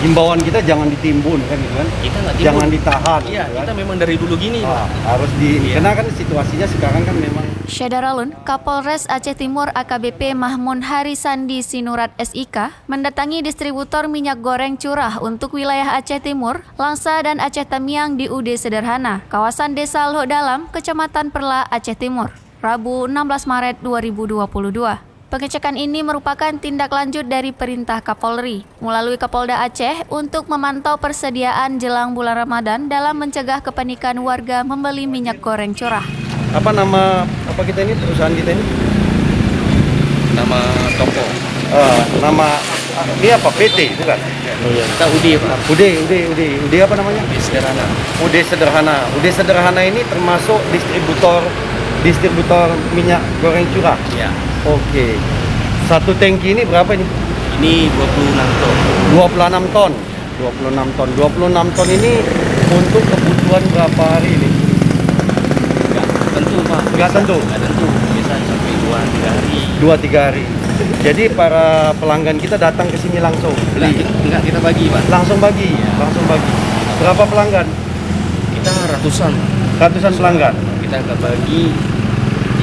himbauan kita jangan ditimbun kan gitu kan. Kita nggak timbun. Jangan ditahan. Iya, gitu kan. kita memang dari dulu gini, Pak. Harus karena kan situasinya sekarang kan memang. Syadaralun, Kapolres Aceh Timur AKBP Mahmun Harisandi Sinurat SIK mendatangi distributor minyak goreng curah untuk wilayah Aceh Timur, Langsa dan Aceh Tamiang di UD Sederhana, kawasan Desa Loh Dalam, Kecamatan Perla, Aceh Timur, Rabu 16 Maret 2022. Pengecekan ini merupakan tindak lanjut dari perintah Kapolri melalui Kapolda Aceh untuk memantau persediaan jelang bulan Ramadan dalam mencegah kepanikan warga membeli minyak goreng curah. Apa nama kita ini, perusahaan kita ini? Nama toko. Nama ini apa, PT itu kan? Oh iya, kita UD, Pak. UD apa namanya? UD Sederhana. UD Sederhana ini termasuk distributor minyak goreng curah. Iya. Oke. Satu tangki ini berapa ini? Ini 26 ton. 26 ton. 26 ton ini untuk kebutuhan berapa hari ini? Enggak tentu, Pak. Enggak tentu. Enggak tentu. Bisa sampai 2-3 hari. 2-3 hari. Jadi para pelanggan kita datang ke sini langsung beli. Enggak kita bagi, Pak. Langsung bagi. Ya. Langsung bagi. Berapa pelanggan? Kita ratusan. Ratusan pelanggan. Kita akan bagi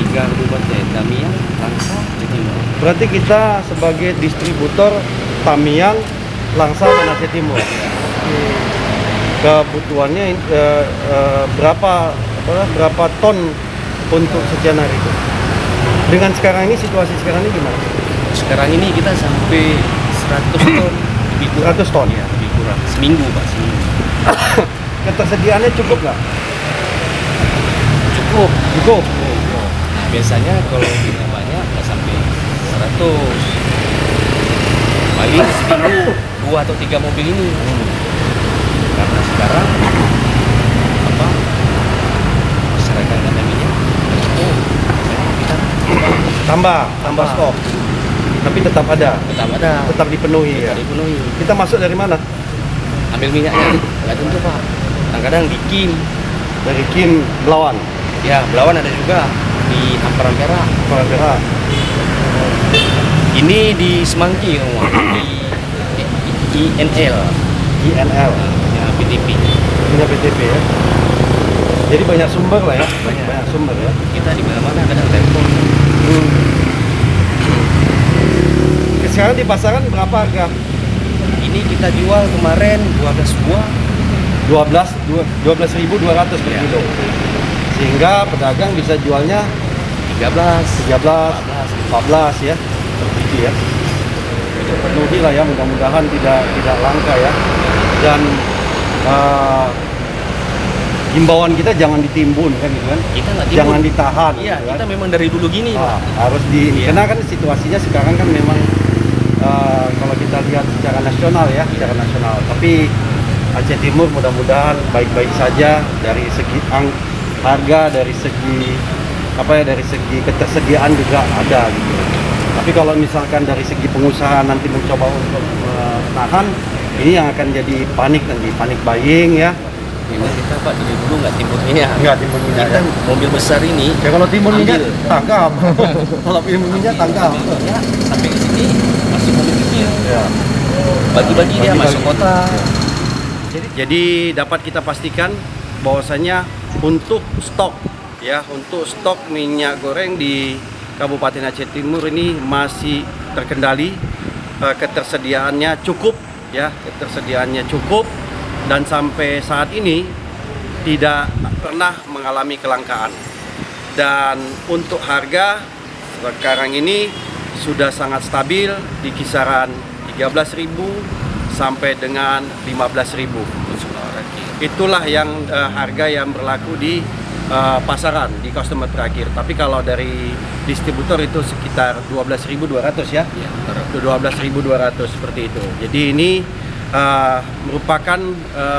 3 kabupaten Tamiang, Langsa, Aceh Timur. Berarti kita sebagai distributor Tamiang, Langsa dan Aceh Timur. Kebutuhannya berapa ton untuk sekian hari itu? Dengan sekarang ini, situasi sekarang ini gimana? Sekarang ini kita sampai 100 ton. Lebih kurang. 100 ton? Ya, lebih kurang. Seminggu, Pak. Seminggu. Ketersediaannya cukup nggak? Cukup. Biasanya kalau kita banyak nggak sampai 100. Paling seminggu 2 atau 3 mobil ini. Karena sekarang masyarakat nggak ada minyak. Kita Tambah stok. Tapi tetap ada. Tetap dipenuhi ya. dipenuhi. Kita masuk dari mana? Ambil minyaknya nggak tentu, Pak. Kadang-kadang di Kim. Dari Kim Belawan. Ya, Belawan ada juga di Hamparan Perak. Ini di Semanggi, di INL. Ya, PTP. Punya PTP ya. Jadi banyak sumber lah ya. Banyak sumber ya. Kita di mana-mana kadang telepon. Sekarang di pasaran berapa harga? Ini kita jual kemarin 12 buah. 12.200 per kilo. Sehingga pedagang bisa jualnya 13, 14 ya. Seperti ya. Itu penuhi lah ya, mudah-mudahan tidak langka ya. Dan himbauan kita jangan ditimbun kan gitu kan. Kita nggak timbun. Jangan ditahan. Iya, gitu kan. kita memang dari dulu gini, Pak. Harus karena kan situasinya sekarang kan memang kalau kita lihat secara nasional. Tapi Aceh Timur mudah-mudahan baik-baik saja dari segi harga, dari segi ketersediaan juga ada gitu. Tapi kalau misalkan dari segi pengusaha nanti mencoba untuk menahan, ini yang akan jadi panik buying ya. Memang kita, Pak, dari dulu nggak timbun minyak. Nggak timbun minyak. Kita mobil besar ini. Ya kalau timbun minyak tangkap. Kalau timbun minyak tangkap. Ya, sampai ke sini masih mobil kecil. Ya. Bagi-bagi dia masuk kota. Jadi dapat kita pastikan bahwasanya untuk stok minyak goreng di Kabupaten Aceh Timur ini masih terkendali, ketersediaannya cukup dan sampai saat ini tidak pernah mengalami kelangkaan. Dan untuk harga sekarang ini sudah sangat stabil di kisaran 13.000 sampai dengan 15.000. Itulah yang harga yang berlaku di pasaran, di customer terakhir. Tapi kalau dari distributor itu sekitar 12.200 ya. 12.200 seperti itu. Jadi ini merupakan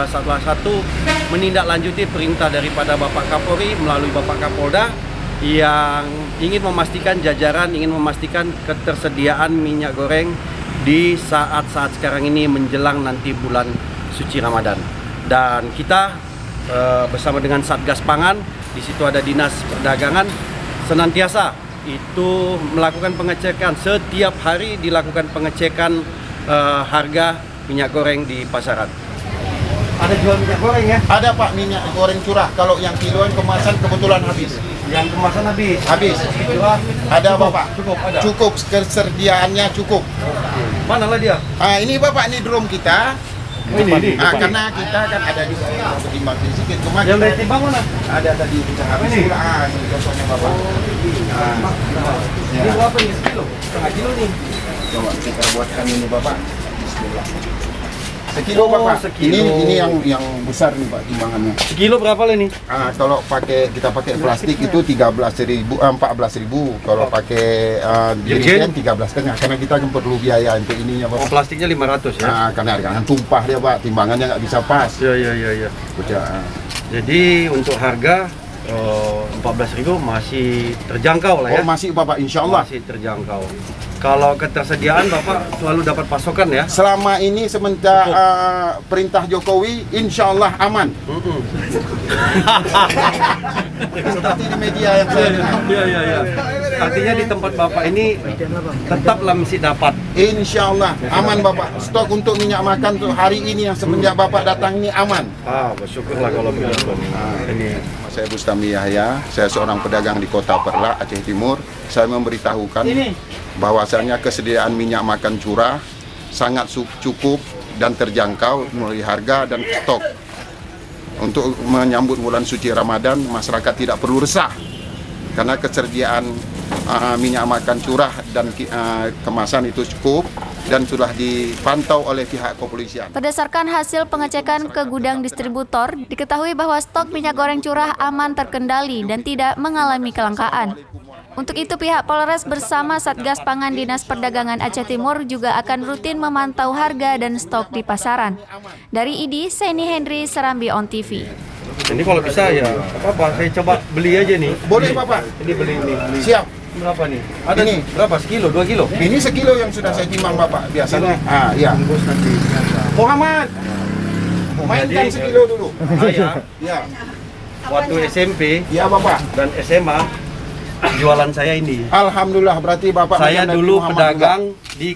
salah satu menindaklanjuti perintah daripada Bapak Kapolri melalui Bapak Kapolda yang ingin memastikan ketersediaan minyak goreng di saat-saat sekarang ini menjelang nanti bulan suci Ramadan. Dan kita bersama dengan Satgas Pangan, di situ ada Dinas Perdagangan, senantiasa itu melakukan pengecekan, setiap hari dilakukan pengecekan harga minyak goreng di pasaran. Ada jual minyak goreng ya? Ada Pak, minyak goreng curah. Kalau yang kiloan kemasan kebetulan habis. Yang kemasan habis? Habis. Curah? Ada cukup, Bapak. Cukup, ada? Cukup, ketersediaannya cukup. Mana lah dia? Ini Bapak, ini drum kita. Ini. Karena kita kan ada juga yang bertimbang sedikit. Cuma Yang kita dari timbang mana? ada tadi bisa habis. Ini? Ini contohnya Bapak. Ini berapa ini? Sekilo? Setengah kilo nih. Coba kita buatkan ini Bapak. Bismillah. Sekilo Oh, Bapak. sekilo. Ini yang besar nih Pak timbangannya. Sekilo berapa lah ini? Kalau kita pakai plastik itu 14.000. Kalau pakai jerigen 13,5 karena kita kan perlu biaya untuk ininya Oh, Bapak. plastiknya 500 ya? Karena jangan tumpah dia Pak, timbangannya nggak bisa pas. Iya. Jadi untuk harga 14.000 masih terjangkau lah ya? Oh masih Bapak, insya Allah. Masih terjangkau. Kalau ketersediaan Bapak selalu dapat pasokan ya? Selama ini semenjak perintah Jokowi, insya Allah aman. Seperti di media yang saya dengar. Iya. Artinya di tempat Bapak ini tetaplah mesti dapat. Insya Allah aman Bapak. Stok untuk minyak makan untuk hari ini yang semenjak Bapak datang ini aman. Bersyukurlah kalau begitu. Ini Saya Bustami Yahya, saya seorang pedagang di Kota Perla, Aceh Timur. Saya memberitahukan bahwasanya kesediaan minyak makan curah sangat cukup dan terjangkau mulai harga dan stok. Untuk menyambut bulan suci Ramadan, masyarakat tidak perlu resah karena kesediaan minyak makan curah dan kemasan itu cukup dan sudah dipantau oleh pihak kepolisian. Berdasarkan hasil pengecekan ke gudang distributor, diketahui bahwa stok minyak goreng curah aman terkendali dan tidak mengalami kelangkaan. Untuk itu, pihak Polres bersama Satgas Pangan Dinas Perdagangan Aceh Timur juga akan rutin memantau harga dan stok di pasaran. Dari ID, Seni Henry, Serambi On TV. Ini kalau bisa ya, apa saya coba beli aja nih. Boleh Bapak? Ini beli. Siap. Berapa nih? Ada Ini. berapa? Sekilo, 2 kilo? Ini sekilo yang sudah saya timbang Bapak biasanya. Iya. Muhammad. Mainkan Jadi, sekilo dulu. Saya Ya. waktu SMP Ya Bapak. dan SMA jualan saya ini. Alhamdulillah berarti Bapak Saya macam Nabi dulu Muhammad pedagang di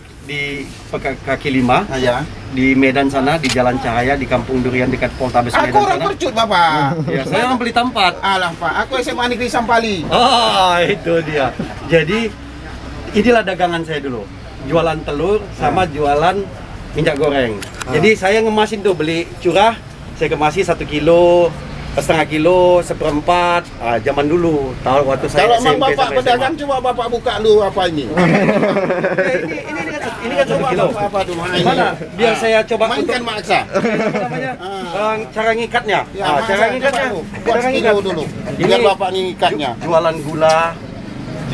kaki 5 juga. Ya. di Medan sana, di Jalan Cahaya, di Kampung Durian dekat Poltabes Aku Medan orang sana. percut Bapak. Ya, saya orang beli tempat. Alah Pak, aku SMA Negeri Sampali. Itu dia. Jadi inilah dagangan saya dulu. Jualan telur sama jualan minyak goreng. Jadi saya ngemasin tuh, beli curah, saya kemasi 1 kilo, setengah kilo, 1/4. Zaman dulu, tahun waktu saya Kalau SMP memang Bapak sampai pedagang SMA. coba Bapak buka dulu apa ini. Ini kan 1 kilo. Apa dulu? Mana? Biar saya coba Mainkan untuk maksa. namanya cara ngikatnya. Ya, Cara ngikatnya. Buat Cara sekilo ngikat. dulu. Ini Biar Bapak ngikatnya. Jualan gula,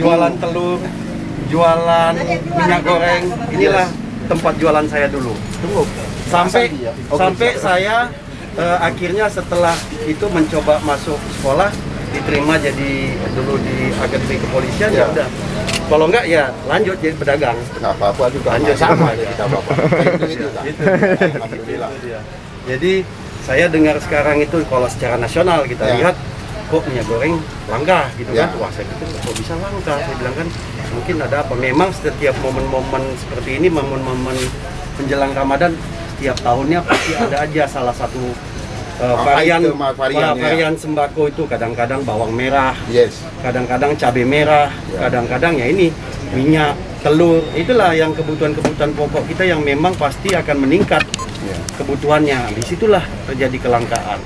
jualan telur, jualan minyak goreng. Inilah tempat jualan saya dulu. Tunggu. Sampai saya akhirnya setelah itu mencoba masuk sekolah, diterima jadi dulu di akademi kepolisian. Ya udah, kalau enggak ya lanjut jadi pedagang. Nggak apa-apa juga. Lanjut. Sama aja kita Bapak. Itu juga. Gitu. Alhamdulillah. Itu dia. Jadi saya dengar sekarang itu kalau secara nasional kita Ya. lihat kok minyak goreng langka gitu Ya. kan. Wah, saya pikir kok bisa langka. Saya bilang kan mungkin ada apa. Memang setiap momen-momen seperti ini, momen-momen menjelang Ramadan, setiap tahunnya pasti ada aja salah satu varian sembako itu. Kadang-kadang bawang merah, Yes. kadang-kadang cabai merah, kadang-kadang ya ini minyak, telur. Itulah yang kebutuhan-kebutuhan pokok kita yang memang pasti akan meningkat kebutuhannya. Disitulah terjadi kelangkaan.